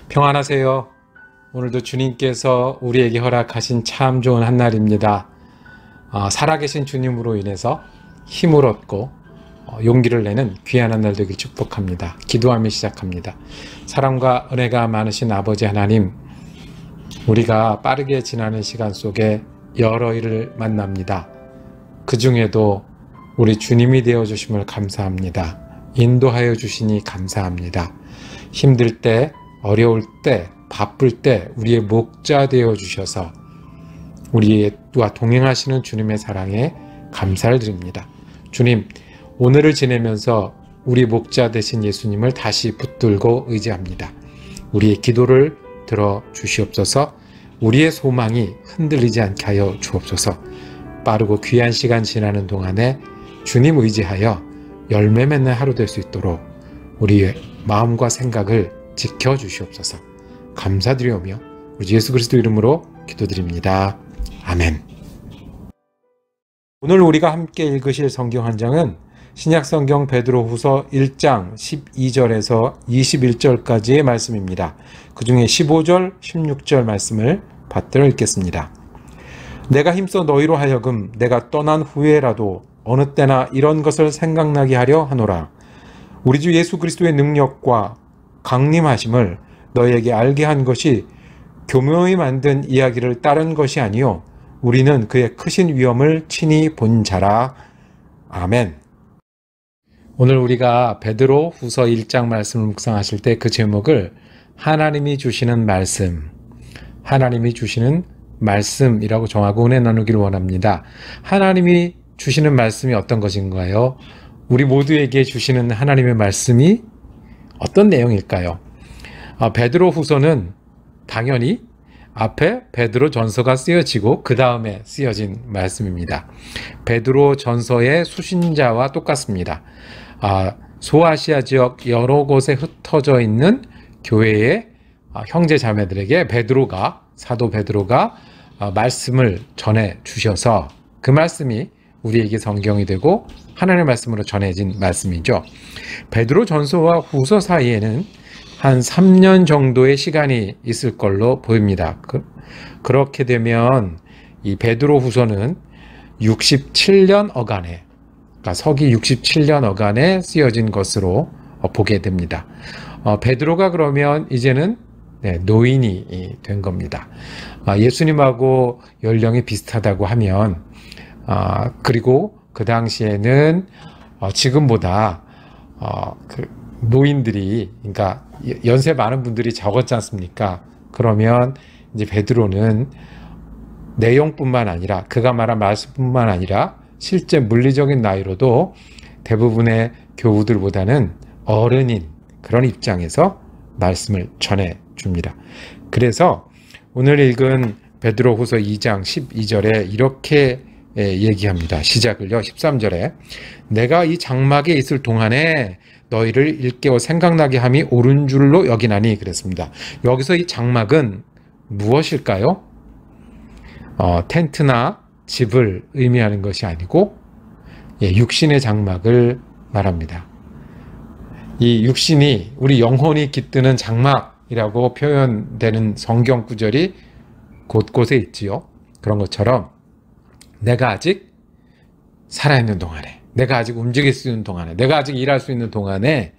평안하세요. 오늘도 주님께서 우리에게 허락하신 참 좋은 한날입니다. 살아계신 주님으로 인해서 힘을 얻고 용기를 내는 귀한 한날 되길 축복합니다. 기도하며 시작합니다. 사랑과 은혜가 많으신 아버지 하나님, 우리가 빠르게 지나는 시간 속에 여러 일을 만납니다. 그 중에도 우리 주님이 되어주심을 감사합니다. 인도하여 주시니 감사합니다. 힘들 때, 어려울 때, 바쁠 때 우리의 목자 되어 주셔서 우리와 동행하시는 주님의 사랑에 감사를 드립니다. 주님, 오늘을 지내면서 우리 목자 되신 예수님을 다시 붙들고 의지합니다. 우리의 기도를 들어 주시옵소서. 우리의 소망이 흔들리지 않게 하여 주옵소서. 빠르고 귀한 시간 지나는 동안에 주님 의지하여 열매 맺는 하루 될 수 있도록 우리의 마음과 생각을 지켜주시옵소서. 감사드리오며 우리 예수 그리스도 이름으로 기도드립니다. 아멘. 오늘 우리가 함께 읽으실 성경 한 장은 신약성경 베드로후서 1장 12절에서 21절까지의 말씀입니다. 그 중에 15절, 16절 말씀을 받들어 읽겠습니다. 내가 힘써 너희로 하여금 내가 떠난 후에라도 어느 때나 이런 것을 생각나게 하려 하노라. 우리 주 예수 그리스도의 능력과 강림하심을 너희에게 알게 한 것이 교묘히 만든 이야기를 따른 것이 아니요 우리는 그의 크신 위엄을 친히 본 자라. 아멘. 오늘 우리가 베드로 후서 1장 말씀을 묵상하실 때 그 제목을 하나님이 주시는 말씀, 하나님이 주시는 말씀이라고 정하고 은혜 나누기를 원합니다. 하나님이 주시는 말씀이 어떤 것인가요? 우리 모두에게 주시는 하나님의 말씀이 어떤 내용일까요? 베드로 후서는 당연히 앞에 베드로 전서가 쓰여지고 그 다음에 쓰여진 말씀입니다. 베드로 전서의 수신자와 똑같습니다. 소아시아 지역 여러 곳에 흩어져 있는 교회의 형제 자매들에게 사도 베드로가 말씀을 전해 주셔서 그 말씀이 우리에게 성경이 되고 하나님의 말씀으로 전해진 말씀이죠. 베드로 전서와 후서 사이에는 한 3년 정도의 시간이 있을 걸로 보입니다. 그렇게 되면 이 베드로 후서는 67년 어간에, 그러니까 서기 67년 어간에 쓰여진 것으로 보게 됩니다. 베드로가 그러면 이제는 노인이 된 겁니다. 예수님하고 연령이 비슷하다고 하면 그리고 그 당시에는 지금보다 노인들이, 그러니까 연세 많은 분들이 적었지 않습니까? 그러면 이제 베드로는 내용뿐만 아니라 그가 말한 말씀뿐만 아니라 실제 물리적인 나이로도 대부분의 교우들보다는 어른인 그런 입장에서 말씀을 전해 줍니다. 그래서 오늘 읽은 베드로후서 2장 12절에 이렇게 얘기합니다. 시작을요. 13절에 내가 이 장막에 있을 동안에 너희를 일깨워 생각나게 함이 옳은 줄로 여기나니 그랬습니다. 여기서 이 장막은 무엇일까요? 텐트나 집을 의미하는 것이 아니고 육신의 장막을 말합니다. 이 육신이 우리 영혼이 깃드는 장막이라고 표현되는 성경 구절이 곳곳에 있지요. 그런 것처럼 내가 아직 살아있는 동안에, 내가 아직 움직일 수 있는 동안에, 내가 아직 일할 수 있는 동안에,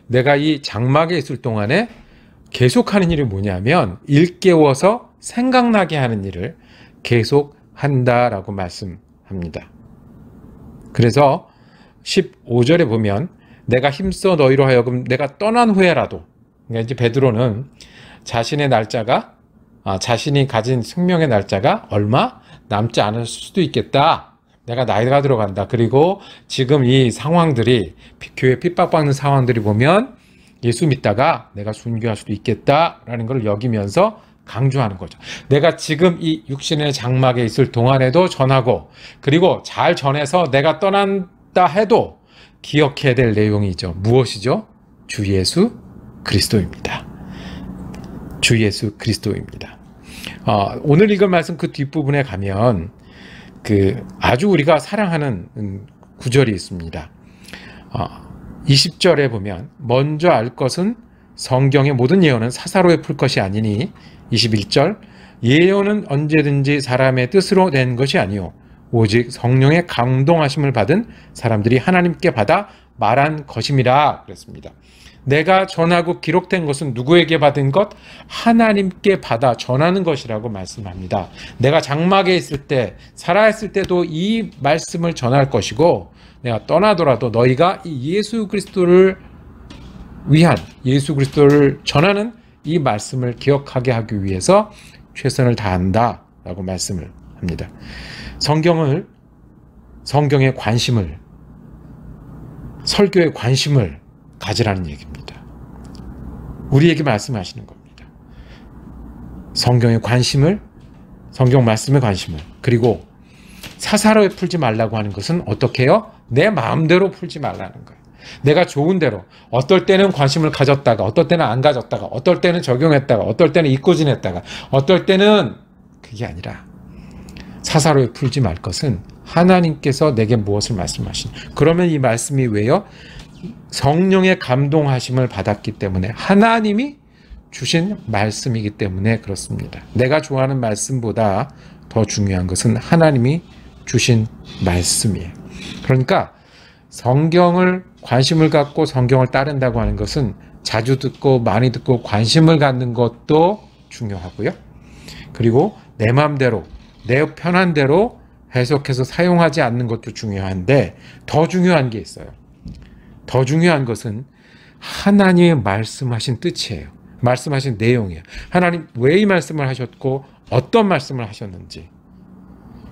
내가 이 장막에 있을 동안에 계속하는 일이 뭐냐면 일깨워서 생각나게 하는 일을 계속 한다라고 말씀합니다. 그래서 15절에 보면 내가 힘써 너희로 하여금 내가 떠난 후에라도, 그러니까 이제 베드로는 자신의 날짜가, 자신이 가진 생명의 날짜가 얼마 남지 않을 수도 있겠다. 내가 나이가 들어간다. 그리고 지금 이 상황들이, 교회 핍박받는 상황들이 보면 예수 믿다가 내가 순교할 수도 있겠다라는 걸 여기면서 강조하는 거죠. 내가 지금 이 육신의 장막에 있을 동안에도 전하고, 그리고 잘 전해서 내가 떠난다 해도 기억해야 될 내용이죠. 무엇이죠? 주 예수 그리스도입니다. 주 예수 그리스도입니다. 오늘 읽은 말씀 그 뒷부분에 가면 아주 우리가 사랑하는 구절이 있습니다. 20절에 보면 먼저 알 것은 성경의 모든 예언은 사사로이 풀 것이 아니니 21절 예언은 언제든지 사람의 뜻으로 낸 것이 아니요 오직 성령의 감동하심을 받은 사람들이 하나님께 받아 말한 것임이라 그랬습니다. 내가 전하고 기록된 것은 누구에게 받은 것? 하나님께 받아 전하는 것이라고 말씀합니다. 내가 장막에 있을 때, 살아있을 때도 이 말씀을 전할 것이고 내가 떠나더라도 너희가 이 예수 그리스도를 위한, 예수 그리스도를 전하는 이 말씀을 기억하게 하기 위해서 최선을 다한다 라고 말씀을 합니다. 성경의 관심을, 설교에 관심을 가지라는 얘기입니다. 우리에게 말씀하시는 겁니다. 성경의 관심을, 성경 말씀의 관심을, 그리고 사사로이 풀지 말라고 하는 것은 어떻게 해요? 내 마음대로 풀지 말라는 거예요. 내가 좋은 대로, 어떨 때는 관심을 가졌다가 어떨 때는 안 가졌다가 어떨 때는 적용했다가 어떨 때는 잊고 지냈다가 어떨 때는, 그게 아니라 사사로이 풀지 말 것은 하나님께서 내게 무엇을 말씀하신, 그러면 이 말씀이 왜요? 성령의 감동하심을 받았기 때문에, 하나님이 주신 말씀이기 때문에 그렇습니다. 내가 좋아하는 말씀보다 더 중요한 것은 하나님이 주신 말씀이에요. 그러니까 성경을 관심을 갖고 성경을 따른다고 하는 것은 자주 듣고 많이 듣고 관심을 갖는 것도 중요하고요. 그리고 내 마음대로, 내 편한 대로 해석해서 사용하지 않는 것도 중요한데, 더 중요한 게 있어요. 더 중요한 것은 하나님의 말씀하신 뜻이에요. 말씀하신 내용이에요. 하나님 왜 이 말씀을 하셨고 어떤 말씀을 하셨는지.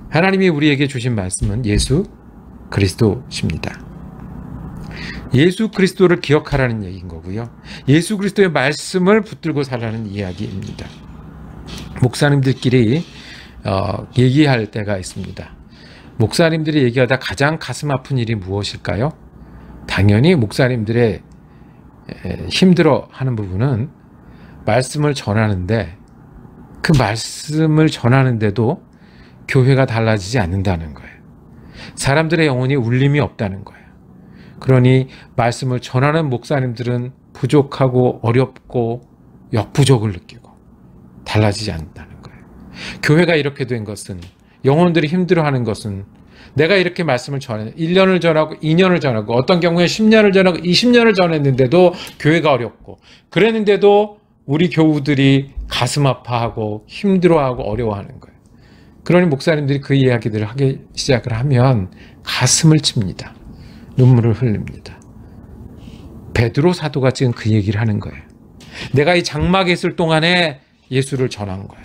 하나님이 우리에게 주신 말씀은 예수 그리스도십니다. 예수 그리스도를 기억하라는 얘기인 거고요. 예수 그리스도의 말씀을 붙들고 살라는 이야기입니다. 목사님들끼리 얘기할 때가 있습니다. 목사님들이 얘기하다 가장 가슴 아픈 일이 무엇일까요? 당연히 목사님들의 힘들어 하는 부분은 말씀을 전하는데, 그 말씀을 전하는데도 교회가 달라지지 않는다는 거예요. 사람들의 영혼이 울림이 없다는 거예요. 그러니 말씀을 전하는 목사님들은 부족하고 어렵고 역부족을 느끼고 달라지지 않는다는 거예요. 교회가 이렇게 된 것은, 영혼들이 힘들어하는 것은, 내가 이렇게 말씀을 전해 1년을 전하고 2년을 전하고 어떤 경우에 10년을 전하고 20년을 전했는데도 교회가 어렵고, 그랬는데도 우리 교우들이 가슴 아파하고 힘들어하고 어려워하는 거예요. 그러니 목사님들이 그 이야기들을 하기 시작을 하면 가슴을 칩니다. 눈물을 흘립니다. 베드로 사도가 지금 그 얘기를 하는 거예요. 내가 이 장막에 있을 동안에 예수를 전한 거예요.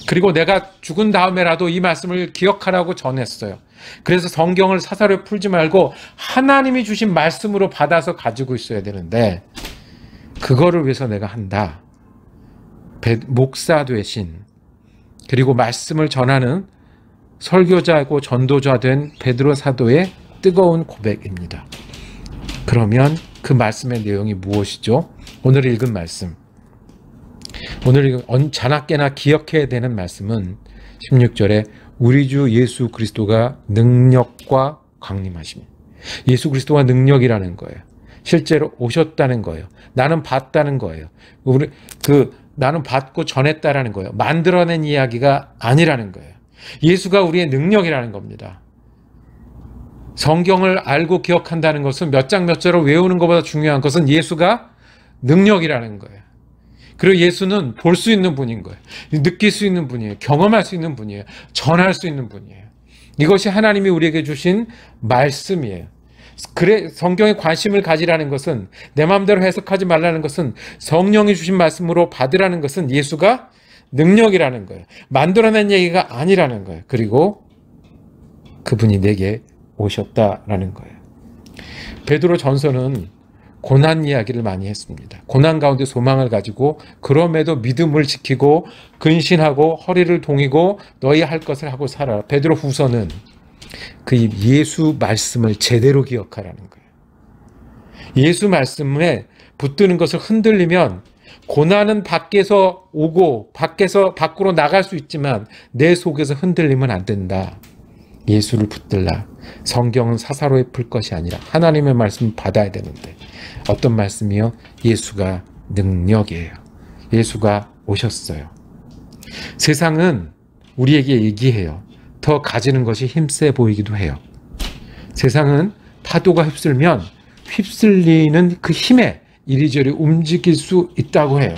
그리고 내가 죽은 다음에라도 이 말씀을 기억하라고 전했어요. 그래서 성경을 사사로이 풀지 말고 하나님이 주신 말씀으로 받아서 가지고 있어야 되는데, 그거를 위해서 내가 한다. 목사 되신, 그리고 말씀을 전하는 설교자이고 전도자 된 베드로 사도의 뜨거운 고백입니다. 그러면 그 말씀의 내용이 무엇이죠? 오늘 읽은 말씀, 오늘 자나깨나 기억해야 되는 말씀은 16절에 우리 주 예수 그리스도가 능력과 강림하심. 예수 그리스도가 능력이라는 거예요. 실제로 오셨다는 거예요. 나는 봤다는 거예요. 나는 받고 전했다라는 거예요. 만들어낸 이야기가 아니라는 거예요. 예수가 우리의 능력이라는 겁니다. 성경을 알고 기억한다는 것은 몇 장 몇 절을 외우는 것보다 중요한 것은 예수가 능력이라는 거예요. 그리고 예수는 볼 수 있는 분인 거예요. 느낄 수 있는 분이에요. 경험할 수 있는 분이에요. 전할 수 있는 분이에요. 이것이 하나님이 우리에게 주신 말씀이에요. 그래, 성경에 관심을 가지라는 것은, 내 마음대로 해석하지 말라는 것은, 성령이 주신 말씀으로 받으라는 것은 예수가 능력이라는 거예요. 만들어낸 얘기가 아니라는 거예요. 그리고 그분이 내게 오셨다라는 거예요. 베드로 전서는 고난 이야기를 많이 했습니다. 고난 가운데 소망을 가지고, 그럼에도 믿음을 지키고 근신하고 허리를 동이고 너희 할 것을 하고 살아라. 베드로 후서는 그 예수 말씀을 제대로 기억하라는 거예요. 예수 말씀에 붙드는 것을 흔들리면 고난은 밖에서 오고 밖으로 나갈 수 있지만 내 속에서 흔들리면 안 된다. 예수를 붙들라. 성경은 사사로이 풀 것이 아니라 하나님의 말씀을 받아야 되는데, 어떤 말씀이요? 예수가 능력이에요. 예수가 오셨어요. 세상은 우리에게 얘기해요. 더 가지는 것이 힘세 보이기도 해요. 세상은 파도가 휩쓸면 휩쓸리는 그 힘에 이리저리 움직일 수 있다고 해요.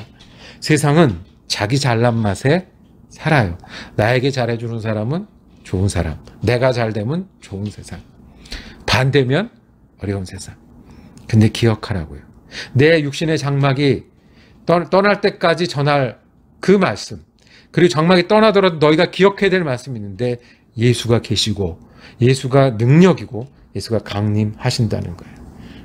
세상은 자기 잘난 맛에 살아요. 나에게 잘해주는 사람은 좋은 사람, 내가 잘되면 좋은 세상, 반대면 어려운 세상. 근데 기억하라고요. 내 육신의 장막이 떠날 때까지 전할 그 말씀, 그리고 장막이 떠나더라도 너희가 기억해야 될 말씀이 있는데, 예수가 계시고 예수가 능력이고 예수가 강림하신다는 거예요.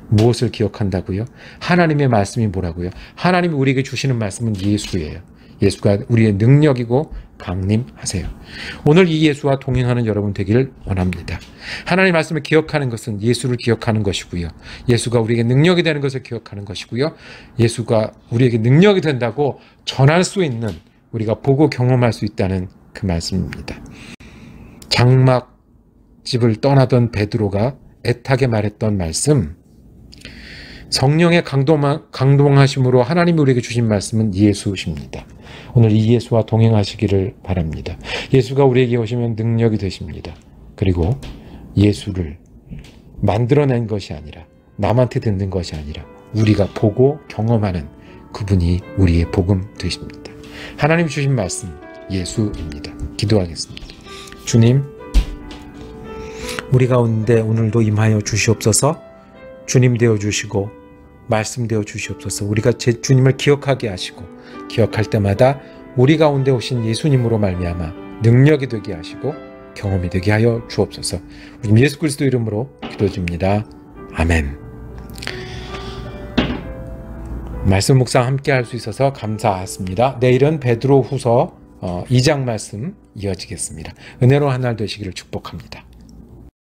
무엇을 기억한다고요? 하나님의 말씀이 뭐라고요? 하나님이 우리에게 주시는 말씀은 예수예요. 예수가 우리의 능력이고 강림하세요. 오늘 이 예수와 동행하는 여러분 되기를 원합니다. 하나님의 말씀을 기억하는 것은 예수를 기억하는 것이고요. 예수가 우리에게 능력이 되는 것을 기억하는 것이고요. 예수가 우리에게 능력이 된다고 전할 수 있는, 우리가 보고 경험할 수 있다는 그 말씀입니다. 장막집을 떠나던 베드로가 애타게 말했던 말씀, 성령의 강동하심으로 하나님이 우리에게 주신 말씀은 예수십니다. 오늘 이 예수와 동행하시기를 바랍니다. 예수가 우리에게 오시면 능력이 되십니다. 그리고 예수를 만들어낸 것이 아니라, 남한테 듣는 것이 아니라 우리가 보고 경험하는 그분이 우리의 복음 되십니다. 하나님 주신 말씀 예수입니다. 기도하겠습니다. 주님, 우리 가운데 오늘도 임하여 주시옵소서. 주님 되어 주시고 말씀 되어 주시옵소서. 우리가 제 주님을 기억하게 하시고, 기억할 때마다 우리 가운데 오신 예수님으로 말미암아 능력이 되게 하시고 경험이 되게 하여 주옵소서. 우리 예수 그리스도 이름으로 기도드립니다. 아멘. 말씀 묵상 함께 할 수 있어서 감사했습니다. 내일은 베드로후서 2장 말씀 이어지겠습니다. 은혜로 한 날 되시기를 축복합니다.